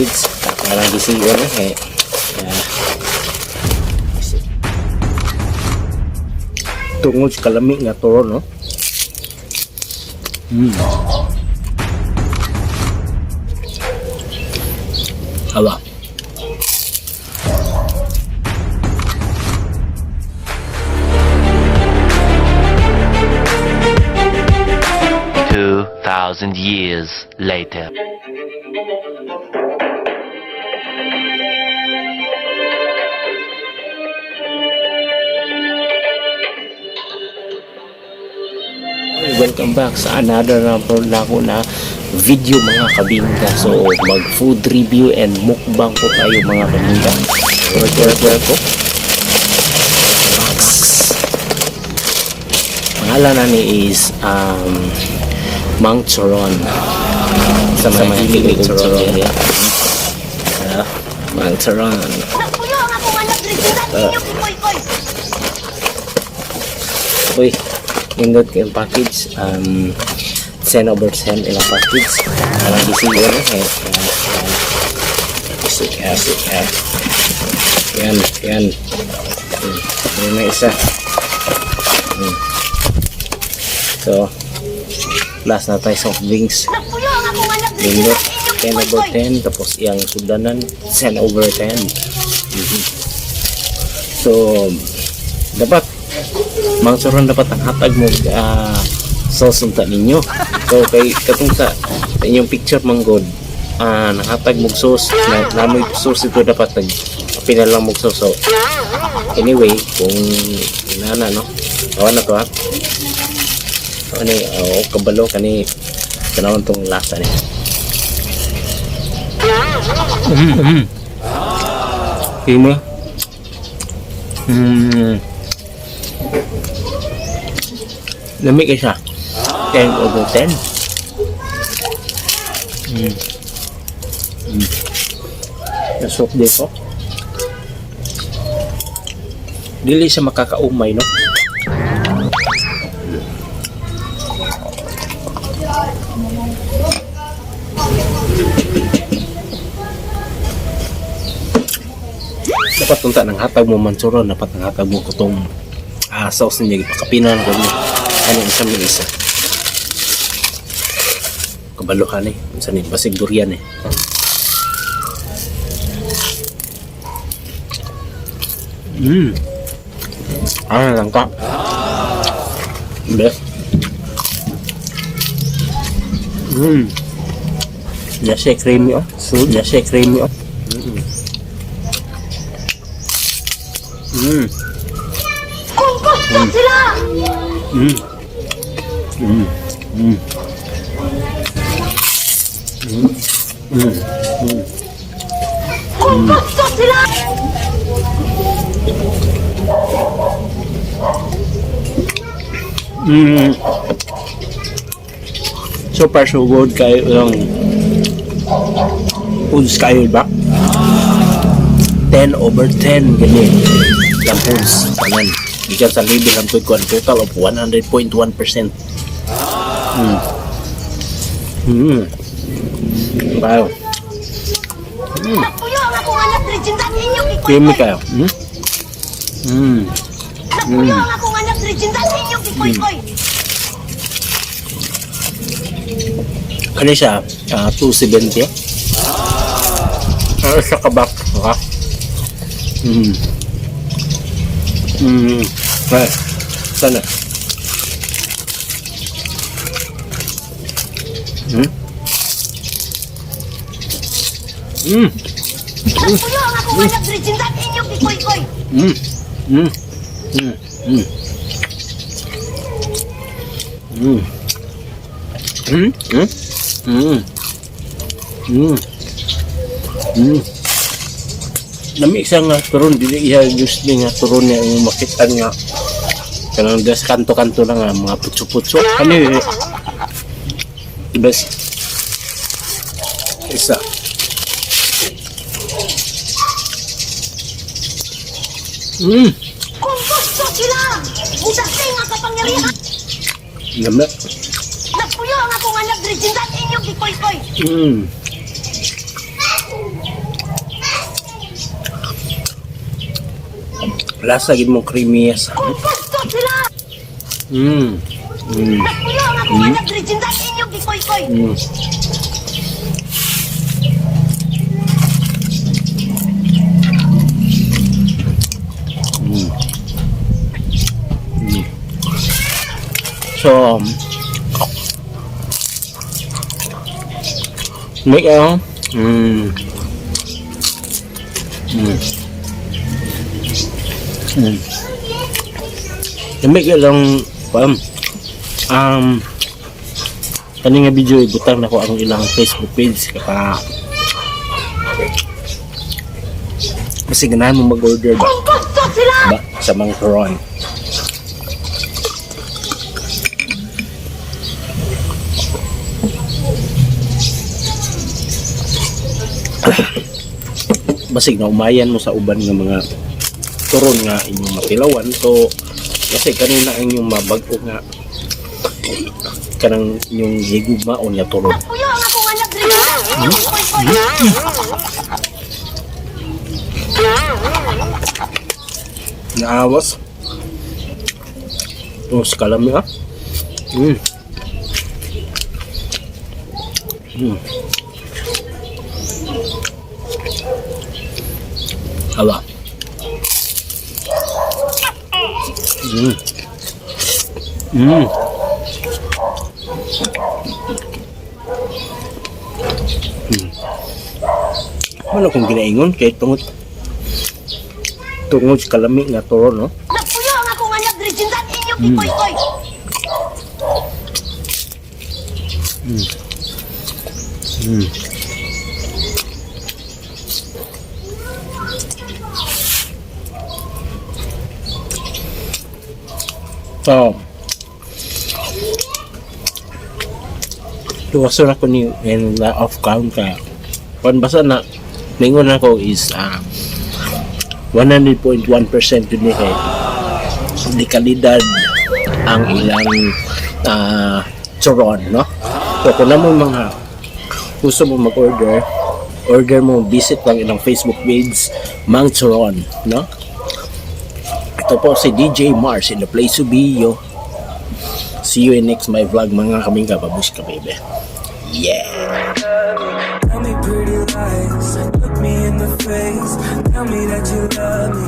package. Parang gising ko na eh. Tungod sa kalamig nga turon, no? Awa. 2,000 years later. Welcome back sa another na video mga kabingka. So mag food review and mukbang ko kayo mga kabingka. Order ko box. Pangalan na ni is Mang Choron sa mahilig ko area. Mang Choron. Uy, indot ko yung package. 10/10 ilang package. Parang gising ko na eh. Yan. Yan na isa. So, last na tayo soft drinks. Indot 10/10. Tapos yung sudanan 10/10. So, dapat Mang Choron dapat ang hatag mo sauce unta ninyo. So kay katong sa inyong picture manggod nanghatag mo sauce na namoy sauce ito dapat pila lang mo sauce. So, anyway kung inana no awan na to ha ani kabalo kani kanawon tong lasa ni Himo lamig siya 10/10. Nasok dito. Dili siya makakaumay, no? Dapat tunta ng hatag mo Mang Choron, dapat ng hatag mo kutong sauce niya ipakapinan ko niya. Ano isa may isa kabaluhan eh isa ni basig durian eh lang ka be nasi creamy oh nasi creamy oh sila. Gusto sila. So far so good kayo yung foods kayo ba 10/10 ganyan lang foods kanan ikan sa level ang total of 100.1%. Wow. Creamy kayo. Ano siya? 270. Sa kabak. Ha? Sana. Nami siya nga turon dili iya juice ni nga turon niya yung makitan nga kanang das kanto-kanto na nga mga putso-putso kani ibas isa Kung gusto sila, budasin ang kapangyarihan. Namla. Nagpuyo ang akong anak, Reginald, inyong ikoy-koy. Lasa gid mo creamy sa. Gusto sila! Nagpuyo nga kung anak Regina sa inyong gikoy-koy. So, mấy cái đó mấy cái lang kani nga video ibutang na ko ang ilang Facebook page kaya kasi ganahan mo mag-order ba, Gusto sila! ba sa Mang Turon. Basig na umayan mo sa uban nga mga turon nga inyong mapilawan, so kasi kanina ang inyong mabag-o nga kanang yung higugma o niya turon. Nagpuyo nga kung anak Regina sa inyong gikoy-koy. Naawas yung skalami ha. Hala. Ano kung ginaingon kay tungod sa kalami nga turon, no? Nagpuyo nga kung anak Regina sa inyong gikoy-koy. So, tuwaso na ko ni and off count ka. Kung basta na ningon ako is 100.1% yun ni kay di kalidad ang ilang turon, no? So kung naman mga gusto mo mag-order, order mo, visit lang ilang Facebook page Mang Turon, no? Ito po si DJ Mars in the place to be, yo. See you in next my vlog mga kaming kababush ka, baby. Yeah. Tell me pretty lies, look me in the face, tell me that you love me.